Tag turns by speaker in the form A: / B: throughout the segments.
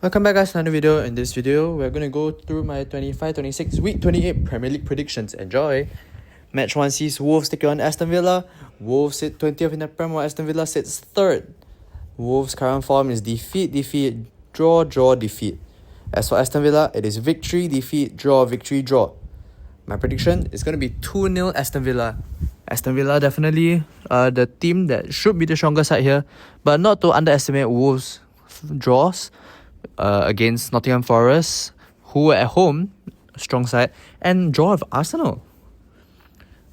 A: Welcome back guys to another video. In this video, we're going to go through my 25-26 Week 28 Premier League predictions. Enjoy! Match 1 sees Wolves take on Aston Villa. Wolves sit 20th in the Prem while Aston Villa sits 3rd. Wolves' current form is defeat, draw, defeat. As for Aston Villa, it is victory, defeat, draw, victory, draw. My prediction is going to be 2-0 Aston Villa. Aston Villa definitely the team that should be the stronger side here, but not to underestimate Wolves' draws against Nottingham Forest, who at home, strong side, and draw of Arsenal.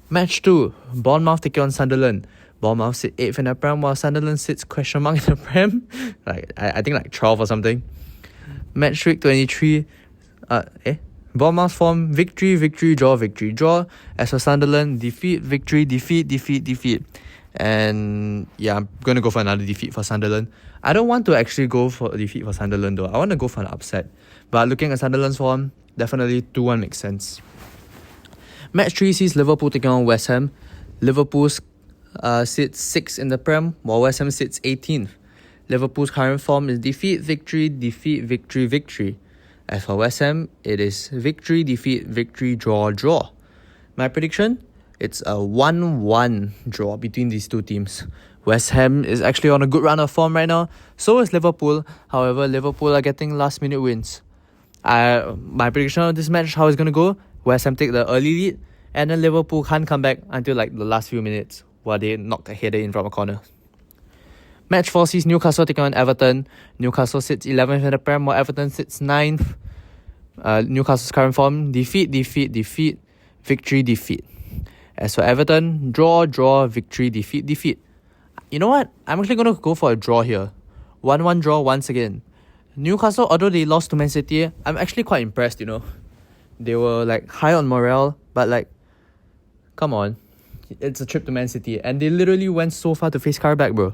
A: Match 2, Bournemouth take on Sunderland. Bournemouth sit 8th in the Prem while Sunderland sits question mark in the Prem. I think like 12 or something. Match week 23, Bournemouth form victory, draw. As for Sunderland, defeat, victory, defeat. And yeah, I'm going to go for another defeat for Sunderland. I don't want to actually go for a defeat for Sunderland though. I want to go for an upset. But looking at Sunderland's form, definitely 2-1 makes sense. Match 3 sees Liverpool taking on West Ham. Liverpool sits 6th in the Prem, while West Ham sits 18th. Liverpool's current form is defeat, victory. As for West Ham, it is victory, defeat, draw. My prediction? It's a 1-1 draw between these two teams. West Ham is actually on a good run of form right now. So is Liverpool. However, Liverpool are getting last minute wins. My prediction of this match, how it's going to go, West Ham take the early lead, and then Liverpool can't come back until like the last few minutes while they knock a header in from a corner. Match 4 sees Newcastle taking on Everton. Newcastle sits 11th in the Prem while Everton sits 9th. Newcastle's current form, defeat, victory, defeat. As for Everton, draw, victory, defeat. You know what? I'm actually going to go for a draw here. 1-1 draw once again. Newcastle, although they lost to Man City, I'm actually quite impressed, you know. They were like high on morale, but like, come on. It's a trip to Man City. And they literally went so far to face Karabakh, bro.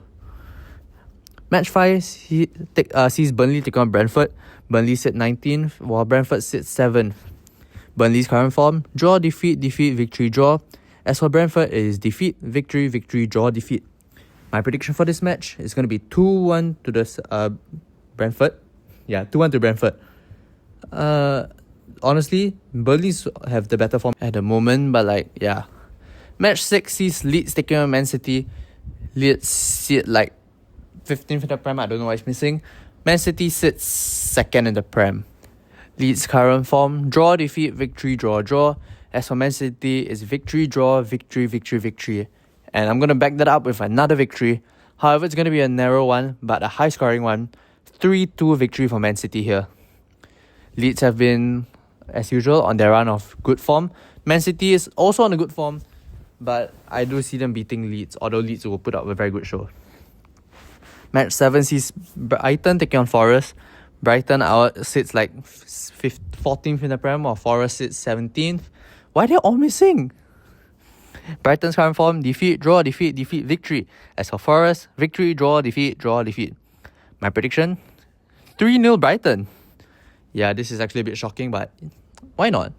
A: Match 5 sees Burnley take on Brentford. Burnley sit 19th, while Brentford sits 7th. Burnley's current form, draw, defeat, victory, draw. As for Brentford, it is defeat, victory, draw, defeat. My prediction for this match is going to be 2-1 to the Brentford. Yeah, 2-1 to Brentford. Honestly, Burnley's have the better form at the moment, but like, yeah. Match 6 sees Leeds taking on Man City. Leeds sit like 15th in the Prem, I don't know why it's missing. Man City sits 2nd in the Prem. Leeds' current form, draw, defeat, victory, draw. As for Man City, it's victory, draw, victory. And I'm going to back that up with another victory. However, it's going to be a narrow one, but a high-scoring one. 3-2 victory for Man City here. Leeds have been, as usual, on their run of good form. Man City is also on a good form, but I do see them beating Leeds, although Leeds will put up a very good show. Match 7 sees Brighton taking on Forest. Brighton sits like 14th in the Prem, while Forest sits 17th. Why are they all missing? Brighton's current form, defeat, victory. As for Forest, victory, draw, defeat. My prediction, 3-0 Brighton. Yeah, this is actually a bit shocking, but why not?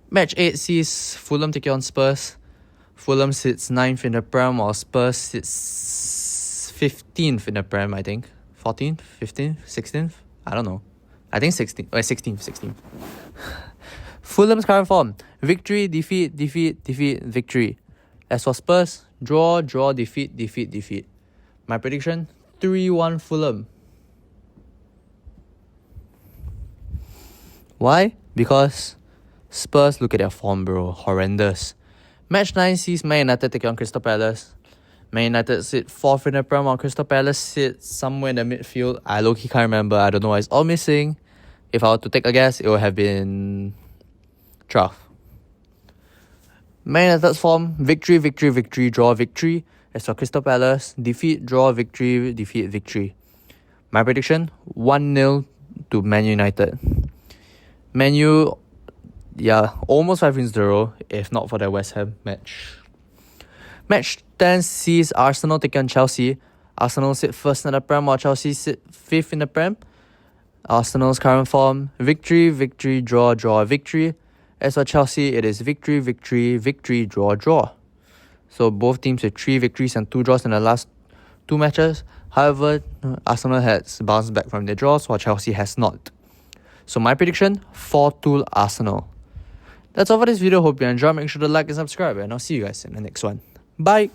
A: Match 8 sees Fulham taking on Spurs. Fulham sits 9th in the Prem, while Spurs sits 15th in the Prem, I think. 14th, 15th, 16th? I don't know. I think 16th. Fulham's current form, victory, defeat, victory. As for Spurs, draw, defeat. My prediction, 3-1 Fulham. Why? Because Spurs, look at their form, bro. Horrendous. Match 9 sees Man United take on Crystal Palace. Man United sit 4th in the Prem while Crystal Palace sits somewhere in the midfield. I low-key can't remember. I don't know why it's all missing. If I were to take a guess, it would have been 12th. Man United's form, victory, draw, victory. As for Crystal Palace, defeat, draw, victory. My prediction, 1-0 to Man United. Man U, yeah, almost 5 wins in a row, if not for their West Ham match. Match 10 sees Arsenal take on Chelsea. Arsenal sit 1st in the Prem while Chelsea sit 5th in the Prem. Arsenal's current form, victory, draw, victory. As for Chelsea, it is victory, draw. So both teams with 3 victories and 2 draws in the last 2 matches. However, Arsenal has bounced back from their draws while Chelsea has not. So my prediction, 4-2 Arsenal. That's all for this video. Hope you enjoyed. Make sure to like and subscribe, and I'll see you guys in the next one. Bye!